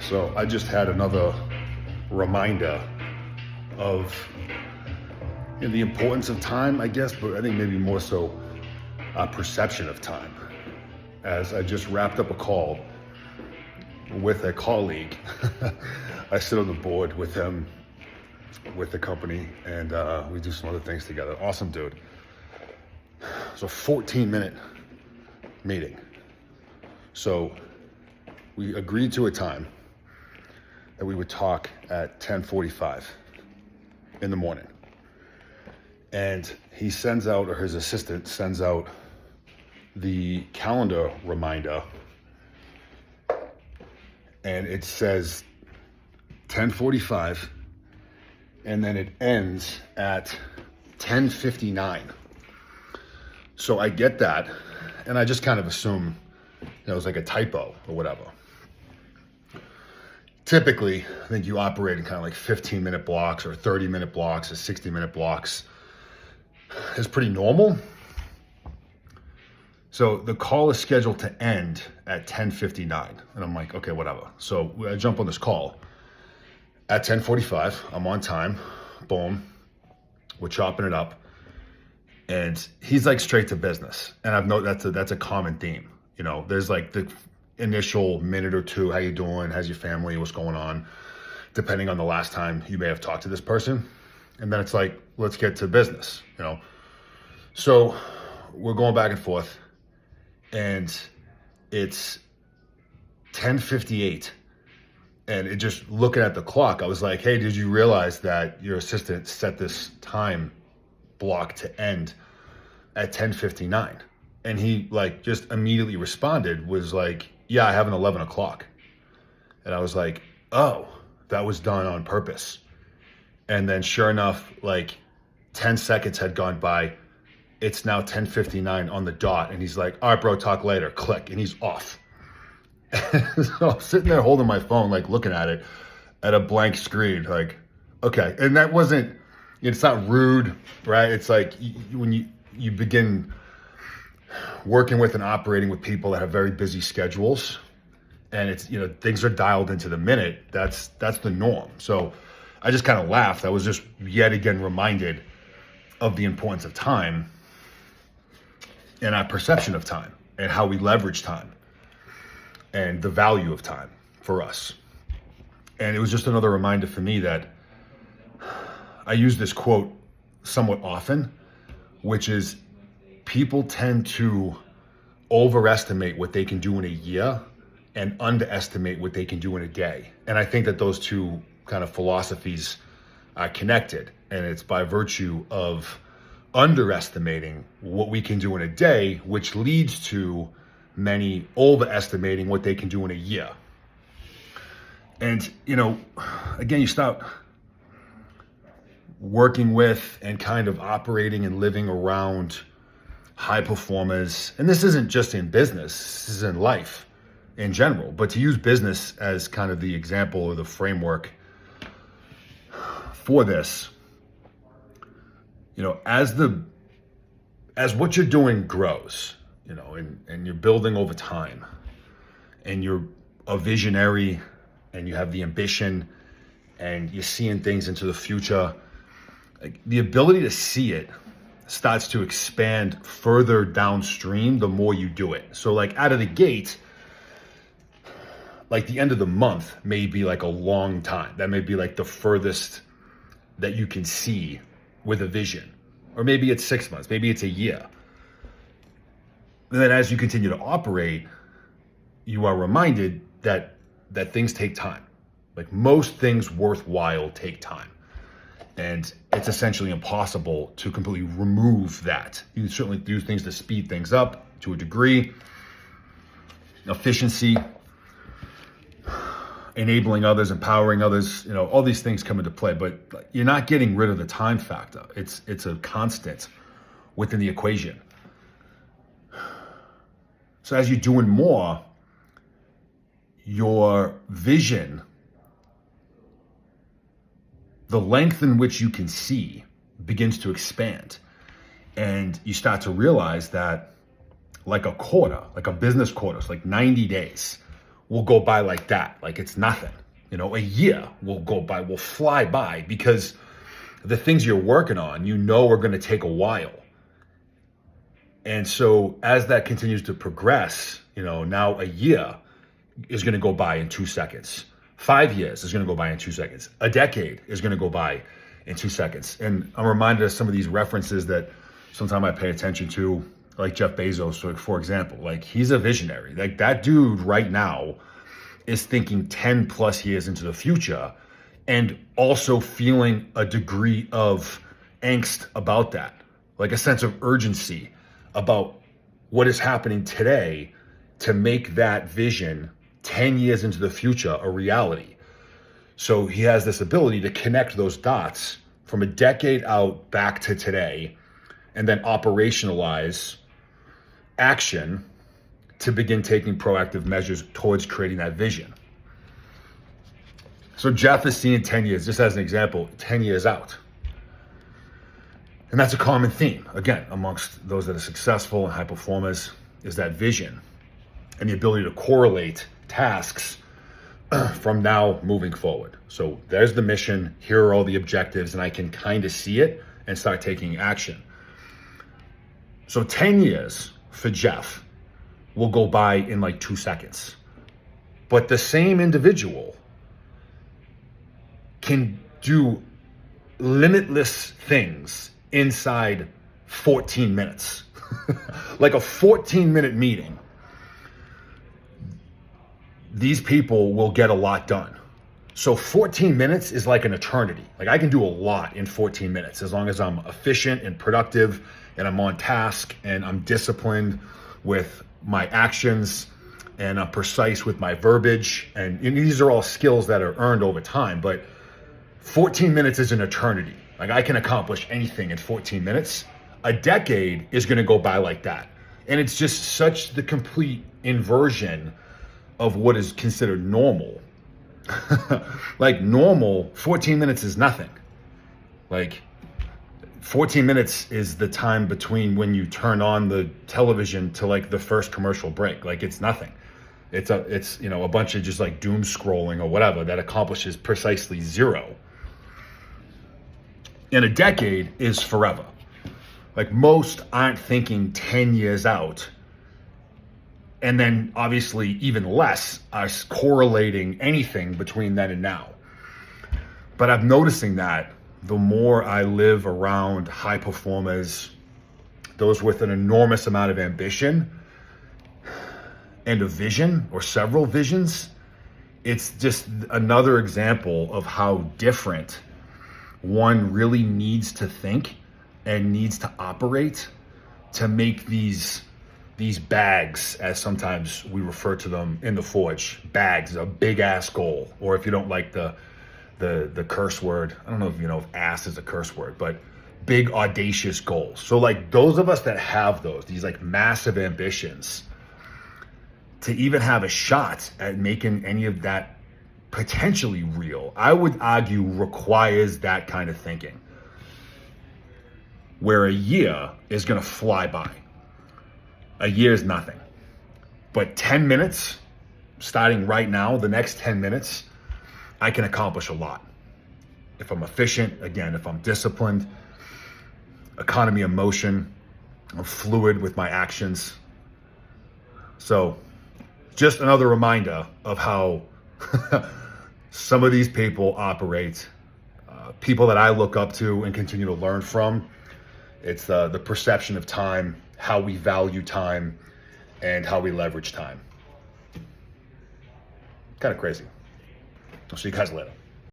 So I just had another reminder of the importance of time, I guess, but I think maybe more so perception of time. As I just wrapped up a call with a colleague, I sit on the board with him, with the company, and we do some other things together. Awesome dude. It's a 14-minute meeting. So we agreed to a time that we would talk at 10:45 in the morning. And he sends out, or his assistant sends out the calendar reminder, and it says 10:45, and then it ends at 10:59. So I get that, and I just kind of assume it was like a typo or whatever. Typically, I think you operate in kind of like 15-minute blocks or 30-minute blocks or 60-minute blocks. It's pretty normal. So the call is scheduled to end at 10:59, and I'm like, okay, whatever. So I jump on this call at 10:45. I'm on time. Boom. We're chopping it up, and he's like straight to business. And I've noticed that's a common theme. There's like the initial minute or two, how you doing? How's your family? What's going on? Depending on the last time you may have talked to this person. And then it's like, let's get to business, So we're going back and forth, and it's 10:58. And it just looking at the clock, I was like, hey, did you realize that your assistant set this time block to end at 10:59? And he just immediately responded, was like, yeah, I have an 11 o'clock. And I was like, oh, that was done on purpose. And then sure enough, 10 seconds had gone by. It's now 10:59 on the dot. And he's like, all right, bro, talk later. Click. And he's off. So I'm sitting there holding my phone, looking at it at a blank screen, okay. And that wasn't, it's not rude, right? It's like when you begin working with and operating with people that have very busy schedules, and it's, things are dialed into the minute, that's the norm. So I just kind of laughed. I was just yet again reminded of the importance of time and our perception of time and how we leverage time and the value of time for us. And it was just another reminder for me that I use this quote somewhat often, which is, people tend to overestimate what they can do in a year and underestimate what they can do in a day. And I think that those two kind of philosophies are connected. And it's by virtue of underestimating what we can do in a day, which leads to many overestimating what they can do in a year. And, again, you start working with and kind of operating and living around high performers. And this isn't just in business, this is in life in general. But to use business as kind of the example or the framework for this, as what you're doing grows, and you're building over time, and you're a visionary, and you have the ambition, and you're seeing things into the future, the ability to see it starts to expand further downstream the more you do it. So out of the gate, the end of the month may be a long time. That may be the furthest that you can see with a vision. Or maybe it's 6 months, maybe it's a year. And then as you continue to operate, you are reminded that things take time. Most things worthwhile take time. And it's essentially impossible to completely remove that. You can certainly do things to speed things up to a degree. Efficiency, enabling others, empowering others, all these things come into play, but you're not getting rid of the time factor. It's a constant within the equation. So as you're doing more, your vision, the length in which you can see, begins to expand. And you start to realize that a quarter, a business quarter, it's 90 days, will go by like that, like it's nothing. A year will go by, will fly by, because the things you're working on, are going to take a while. And so as that continues to progress, now a year is going to go by in 2 seconds. 5 years is going to go by in 2 seconds. A decade is going to go by in 2 seconds. And I'm reminded of some of these references that sometimes I pay attention to, like Jeff Bezos, for example. Like, he's a visionary. Like, that dude right now is thinking 10 plus years into the future, and also feeling a degree of angst about that, like a sense of urgency about what is happening today to make that vision 10 years into the future a reality. So he has this ability to connect those dots from a decade out back to today, and then operationalize action to begin taking proactive measures towards creating that vision. So Jeff is seeing 10 years, just as an example, 10 years out. And that's a common theme, again, amongst those that are successful and high performers, is that vision and the ability to correlate tasks from now moving forward. So there's the mission, here are all the objectives, and I can kind of see it and start taking action. So 10 years for Jeff will go by in like 2 seconds. But the same individual can do limitless things inside 14 minutes. Like a 14-minute meeting. These people will get a lot done. So 14 minutes is like an eternity. Like, I can do a lot in 14 minutes as long as I'm efficient and productive, and I'm on task, and I'm disciplined with my actions, and I'm precise with my verbiage. And these are all skills that are earned over time, but 14 minutes is an eternity. Like, I can accomplish anything in 14 minutes. A decade is going to go by like that. And it's just such the complete inversion of what is considered normal. Like, normal, 14 minutes is nothing. Like, 14 minutes is the time between when you turn on the television to like the first commercial break. Like, it's nothing. It's a bunch of just like doom scrolling or whatever that accomplishes precisely zero. And a decade is forever. Like, most aren't thinking 10 years out. And then obviously even less are correlating anything between then and now. But I'm noticing that the more I live around high performers, those with an enormous amount of ambition and a vision or several visions, it's just another example of how different one really needs to think and needs to operate to make these bags, as sometimes we refer to them in the Forge, bags, a big ass goal. Or if you don't like the curse word, I don't know if you know if ass is a curse word, but big audacious goals. So like, those of us that have these like massive ambitions, to even have a shot at making any of that potentially real, I would argue requires that kind of thinking, where a year is going to fly by. A year is nothing. But 10 minutes, starting right now, the next 10 minutes, I can accomplish a lot. If I'm efficient, again, if I'm disciplined, economy of motion, I'm fluid with my actions. So just another reminder of how some of these people operate, people that I look up to and continue to learn from. It's the perception of time, how we value time, and how we leverage time. Kind of crazy. I'll see you guys later.